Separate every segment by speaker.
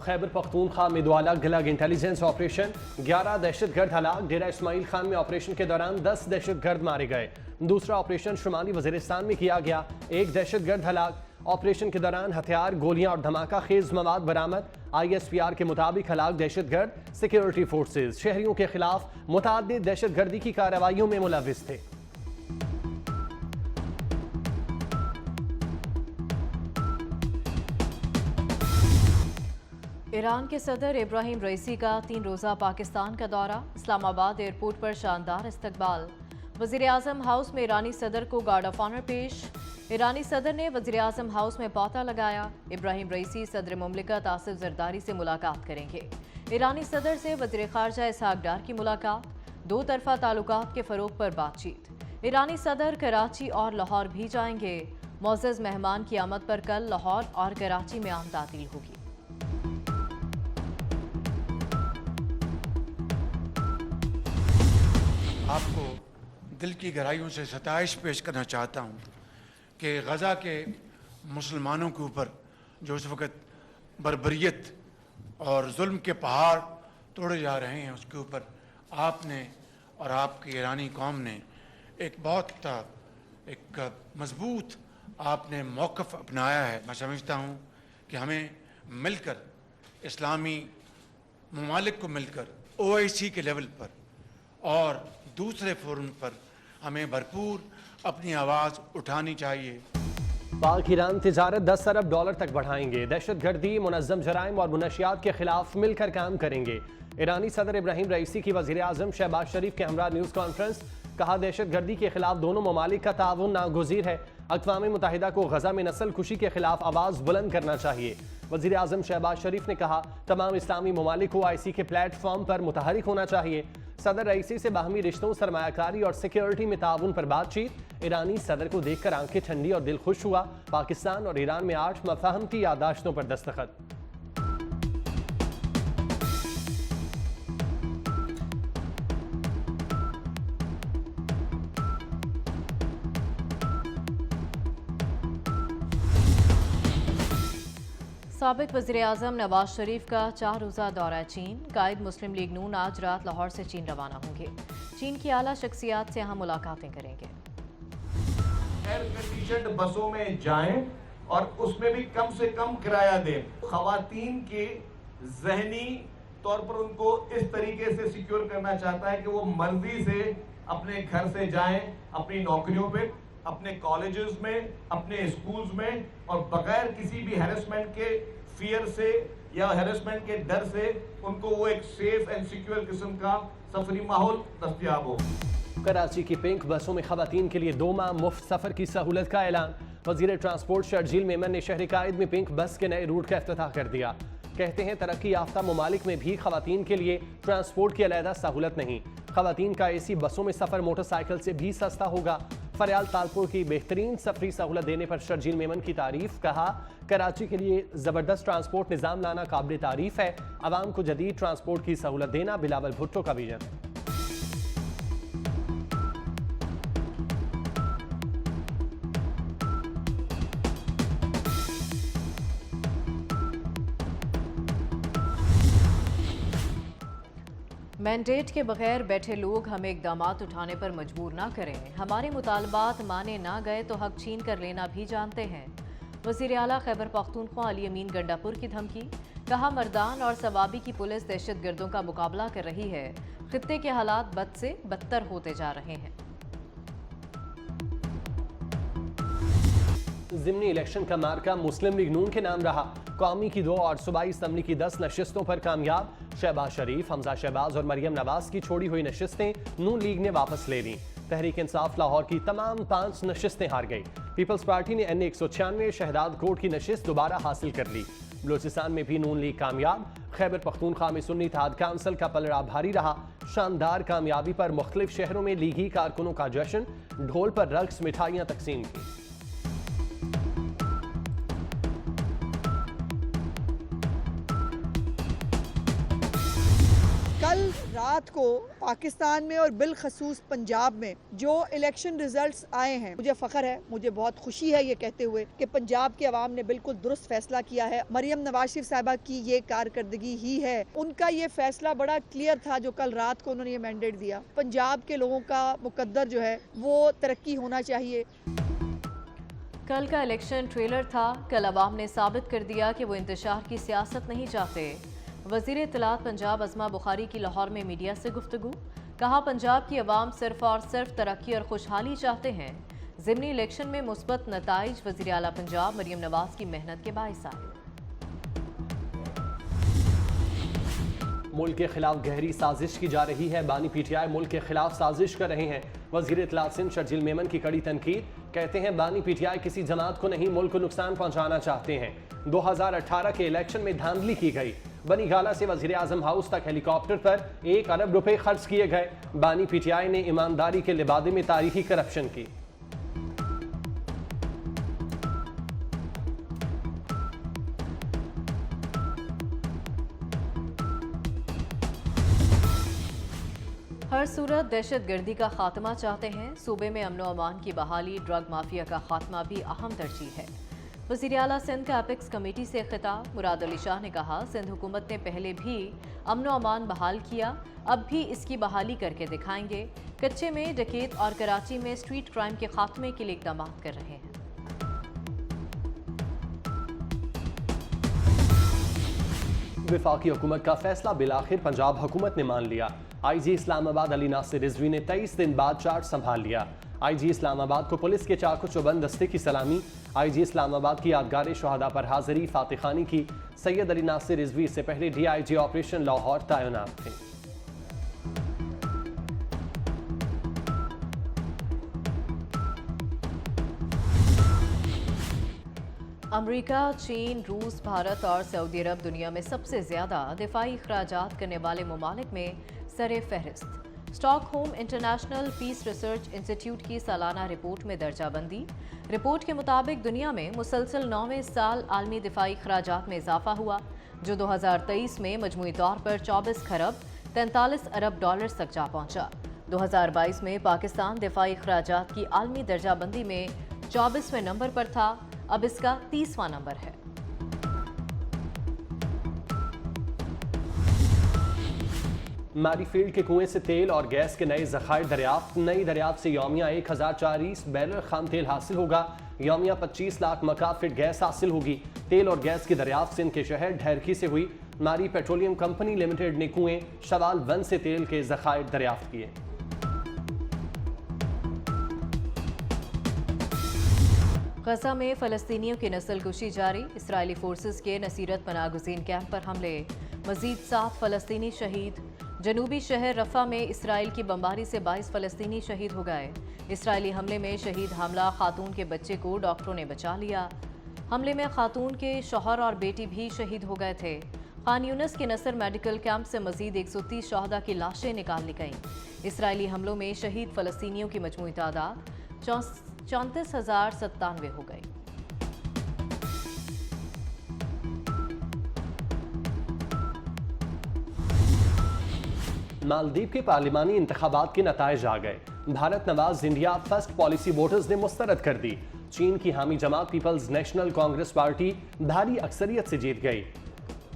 Speaker 1: खैबर पख्तूनख्वा में दो अलग अलग इंटेलिजेंस ऑपरेशन, 11 दहशतगर्द हलाक। डेरा इस्माइल खान में ऑपरेशन के दौरान 10 दहशतगर्द मारे गए। दूसरा ऑपरेशन शुमाली वजीरिस्तान में किया गया, 1 दहशतगर्द हलाक। ऑपरेशन के दौरान हथियार, गोलियां और धमाका खेज मवाद बरामद। ISPR के मुताबिक हलाक दहशतगर्द सिक्योरिटी फोर्सेज शहरियों के खिलाफ मुतअद्दिद दहशतगर्दी की कार्रवाइयों में मुलव्विस थे।
Speaker 2: ईरान के सदर इब्राहिम रईसी का 3 रोज़ा पाकिस्तान का दौरा, इस्लामाबाद एयरपोर्ट पर शानदार इस्तकबाल। वज़ीर आज़म हाउस में ईरानी सदर को गार्ड ऑफ ऑनर पेश। ईरानी सदर ने वज़ीर आज़म हाउस में पौधा लगाया। इब्राहिम रईसी सदर मुमलिकत आसिफ जरदारी से मुलाकात करेंगे। ईरानी सदर से वज़ीर ख़ारजा इसहाक डार की मुलाकात, 2 तरफ़ा ताल्लुकात के फ़रोग़ पर बातचीत। ईरानी सदर कराची और लाहौर भी जाएंगे। मुअज़्ज़ज़ मेहमान की आमद पर कल लाहौर और कराची में आमद-तातील होगी।
Speaker 3: आपको दिल की गहराइयों से सताइश पेश करना चाहता हूँ कि गज़ा के मुसलमानों के ऊपर जो इस वक्त बर्बरियत और जुल्म के पहाड़ तोड़े जा रहे हैं, उसके ऊपर आपने और आपकी ईरानी कौम ने एक बहुत मजबूत आपने मौक़िफ़ अपनाया है। मैं समझता हूँ कि हमें मिलकर इस्लामी ममालिक को मिलकर OIC के लेवल पर और दूसरे फोरम पर हमें भरपूर अपनी आवाज़ उठानी चाहिए।
Speaker 1: पाक ईरान तिजारत 10 अरब डॉलर तक बढ़ाएंगे। दहशतगर्दी, मुनज़्ज़म जराइम और मुनशियात के खिलाफ मिलकर काम करेंगे। ईरानी सदर इब्राहिम रईसी की वज़ीर आज़म शहबाज शरीफ के हमरा न्यूज़ कॉन्फ्रेंस। कहा, दहशतगर्दी के खिलाफ दोनों ममालिक का ताउन नागुज़ीर है। अक़वाम मुत्तहिदा को गज़ा में नस्ल कुशी के खिलाफ आवाज़ बुलंद करना चाहिए। वज़ीर आज़म शहबाज शरीफ ने कहा, तमाम इस्लामी ममालिक को OIC के प्लेटफॉर्म पर मुतहरिक होना चाहिए। सदर रईसी से बाहमी रिश्तों, सरमायाकारी और सिक्योरिटी में ताउन पर बातचीत। ईरानी सदर को देखकर आंखें ठंडी और दिल खुश हुआ। पाकिस्तान और ईरान में 8 मफाहमती यादाश्तों पर दस्तखत।
Speaker 2: साबिक वज़ीर आज़म नवाज शरीफ का 4 रोज़ा दौरा चीन। कायद मुस्लिम लीग नून आज रात लाहौर से चीन रवाना होंगे। चीन की आला शख्सियात से यहाँ मुलाकातें करेंगे।
Speaker 4: एयर कंडीशन्ड बसों में जाएं और उसमें भी कम से कम किराया दें। खवातीन के ज़हनी तौर पर उनको इस तरीके से सिक्योर करना चाहता है कि वो मर्जी से अपने घर से जाएं, अपनी नौकरियों पे, अपने कॉलेजेस में, अपने स्कूल्स में, और बगैर किसी भी हैरेसमेंट के फियर से या हैरेसमेंट के डर से उनको वो एक सेफ एंड सिक्योर किस्म का सफरी माहौल दस्तयाब हो।
Speaker 1: कराची की पिंक बसों में खवातीन के लिए 2 माह मुफ्त सफर की सहूलत का ऐलान। वजीर ट्रांसपोर्ट शर्जील मेमन ने शहर कायद में पिंक बस के नए रूट का इफ्तिताह कर दिया। कहते हैं, तरक्की याफ्ता ममालिक में भी खवातीन के लिए ट्रांसपोर्ट की अलहदा सहूलत नहीं। खवातीन का AC बसों में सफर मोटरसाइकिल से भी सस्ता होगा। फरियाल तालपुर की बेहतरीन सफरी सहूलत देने पर शर्जील मेमन की तारीफ। कहा, कराची के लिए जबरदस्त ट्रांसपोर्ट निज़ाम लाना काबिल तारीफ है। आवाम को जदीद ट्रांसपोर्ट की सहूलत देना बिलावल भुट्टो का विजन।
Speaker 2: मैंडेट के बगैर बैठे लोग हमें इक़दामात उठाने पर मजबूर ना करें। हमारे मुतालबात माने ना गए तो हक छीन कर लेना भी जानते हैं। वज़ीर आला खैबर पख्तूनख्वा अली अमीन गंडापुर की धमकी। कहा, मर्दान और सवाबी की पुलिस दहशतगर्दों का मुकाबला कर रही है। खित्ते के हालात बद से बदतर होते जा रहे हैं।
Speaker 1: ज़िमनी इलेक्शन का मार्का मुस्लिम लीग नून के नाम रहा। कौमी की 2 और सूबाई असम्बली की 10 नशिस्तों पर कामयाब। शहबाज शरीफ, हमजा शहबाज और मरियम नवाज की छोड़ी हुई नशिस्तें नून लीग ने वापस ले लीं। तहरीक इंसाफ लाहौर की तमाम 5 नशिस्तें हार गई। पीपल्स पार्टी ने NA 196 शहदाद कोट की नशिस्त दोबारा हासिल कर ली। बलूचिस्तान में भी नून लीग कामयाब। खैबर पख्तूनख्वा में सुन्नी इत्तेहाद काउंसिल का पलड़ा भारी रहा। शानदार कामयाबी पर मुख्तलिफ शहरों में लीगी कारकुनों का जश्न। ढोल पर रक्स, मिठाइयाँ तकसीम की।
Speaker 5: کل رات کو پاکستان میں اور بالخصوص پنجاب میں جو الیکشن ریزلٹس آئے ہیں، مجھے فخر ہے، مجھے بہت خوشی ہے یہ کہتے ہوئے کہ پنجاب کے عوام نے بالکل درست فیصلہ کیا ہے۔ مریم نواز شریف صاحبہ کی یہ کارکردگی ہی ہے، ان کا یہ فیصلہ بڑا کلیئر تھا جو کل رات کو انہوں نے یہ مینڈیٹ دیا۔ پنجاب کے لوگوں کا مقدر جو ہے وہ ترقی ہونا چاہیے۔
Speaker 2: کل کا الیکشن ٹریلر تھا، کل عوام نے ثابت کر دیا کہ وہ انتشار کی سیاست نہیں چاہتے۔ وزیر اطلاعات پنجاب عظمہ بخاری کی لاہور میں میڈیا سے گفتگو، کہا پنجاب کی عوام صرف اور صرف ترقی اور خوشحالی چاہتے ہیں۔ ضمنی الیکشن میں مثبت نتائج وزیر اعلیٰ پنجاب مریم نواز کی محنت کے باعث آئے۔
Speaker 1: ملک کے خلاف گہری سازش کی جا رہی ہے، بانی پی ٹی آئی ملک کے خلاف سازش کر رہے ہیں۔ وزیر اطلاعات سندھ شرجیل میمن کی کڑی تنقید، کہتے ہیں بانی پی ٹی آئی کسی جماعت کو نہیں ملک کو نقصان پہنچانا چاہتے ہیں۔ 2018 کے الیکشن میں دھاندلی کی گئی، بنی گالہ سے وزیر اعظم ہاؤس تک ہیلی کاپٹر پر 1 ارب روپے خرچ کیے گئے۔ بانی پی ٹی آئی نے ایمانداری کے لبادے میں تاریخی کرپشن کی۔
Speaker 2: ہر صورت دہشت گردی کا خاتمہ چاہتے ہیں، صوبے میں امن و امان کی بحالی، ڈرگ مافیا کا خاتمہ بھی اہم ترجیح ہے۔ وزیر اعلیٰ سندھ کا اپیکس کمیٹی سے خطاب، مراد علی شاہ نے کہا سندھ حکومت نے پہلے بھی امن و امان بحال کیا، اب بھی اس کی بحالی کر کے دکھائیں گے۔ کچے میں ڈکیت اور کراچی میں اسٹریٹ کرائم کے خاتمے کے لیے اقدامات کر رہے ہیں۔
Speaker 1: وفاقی حکومت کا فیصلہ بالآخر پنجاب حکومت نے مان لیا۔ آئی جی اسلام آباد علی ناصر رضوی نے 23 دن بعد چارج سنبھال لیا۔ آئی جی اسلام آباد کو پولیس کے چاق و چوبند دستے کی سلامی۔ آئی جی اسلام آباد کی یادگار شہداء پر حاضری، فاتح خانی کی۔ سید علی ناصر رضوی سے پہلے D I G operation Lahore تعینات تھے۔
Speaker 2: امریکہ، چین، روس، بھارت اور سعودی عرب دنیا میں سب سے زیادہ دفاعی اخراجات کرنے والے ممالک میں سر فہرست۔ Stock home international peace research انسٹی ٹیوٹ کی سالانہ رپورٹ میں درجہ بندی۔ رپورٹ کے مطابق دنیا میں مسلسل 9ویں سال عالمی دفاعی اخراجات میں اضافہ ہوا، جو 2023 میں مجموعی طور پر 24 خرب 43 ارب ڈالرز تک جا پہنچا۔ 2022 میں پاکستان دفاعی اخراجات کی عالمی درجہ بندی میں 24ویں نمبر پر تھا، اب اس کا 30واں نمبر ہے۔
Speaker 1: میری فیلڈ کے کنویں سے تیل اور گیس کے نئے ذخائر دریافت۔ نئی دریافت سے یومیہ 1040 بیرل خام تیل حاصل ہوگا، یومیہ 25 لاکھ مکعب فٹ گیس حاصل ہوگی۔ تیل اور گیس کی دریافت سندھ کے شہر ڈھیرکی سے ہوئی۔ میری پیٹرولیم کمپنی لمیٹڈ نے کنویں شوال 1 سے تیل کے ذخائر دریافت کیے۔
Speaker 2: غزہ میں فلسطینیوں کی نسل کشی جاری، اسرائیلی فورسز کے نصیرت پناہ گزین کیمپ پر حملے، مزید 7 فلسطینی شہید۔ جنوبی شہر رفح میں اسرائیل کی بمباری سے 22 فلسطینی شہید ہو گئے۔ اسرائیلی حملے میں شہید حاملہ خاتون کے بچے کو ڈاکٹروں نے بچا لیا۔ حملے میں خاتون کے شوہر اور بیٹی بھی شہید ہو گئے تھے۔ خان یونس کے نصر میڈیکل کیمپ سے مزید 130 شہداء کی لاشیں نکال لی گئیں۔ اسرائیلی حملوں میں شہید فلسطینیوں کی مجموعی تعداد 34,097 ہو گئی۔
Speaker 1: مالدیپ کے پارلیمانی انتخابات کے نتائج آ گئے۔ بھارت نواز انڈیا فرسٹ پالیسی ووٹرز نے مسترد کر دی۔ چین کی حامی جماعت پیپلز نیشنل کانگریس پارٹی بھاری اکثریت سے جیت گئی۔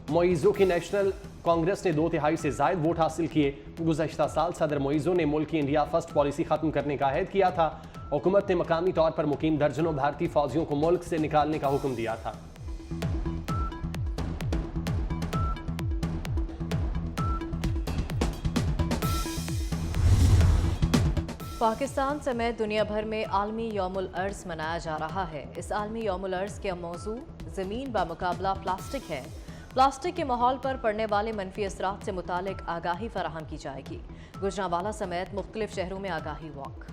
Speaker 1: موئیزو کی نیشنل کانگریس نے 2/3 سے زائد ووٹ حاصل کیے۔ گزشتہ سال صدر موئیزو نے ملک کی انڈیا فرسٹ پالیسی ختم کرنے کا عہد کیا تھا۔ حکومت نے مقامی طور پر مقیم درجنوں بھارتی فوجیوں کو ملک سے نکالنے کا حکم دیا تھا۔
Speaker 2: پاکستان سمیت دنیا بھر میں عالمی یوم الارض منایا جا رہا ہے۔ اس عالمی یوم الارض کے موضوع زمین بمقابلہ پلاسٹک ہے۔ پلاسٹک کے ماحول پر پڑنے والے منفی اثرات سے متعلق آگاہی فراہم کی جائے گی۔ گوجرانوالہ سمیت مختلف شہروں میں آگاہی واک۔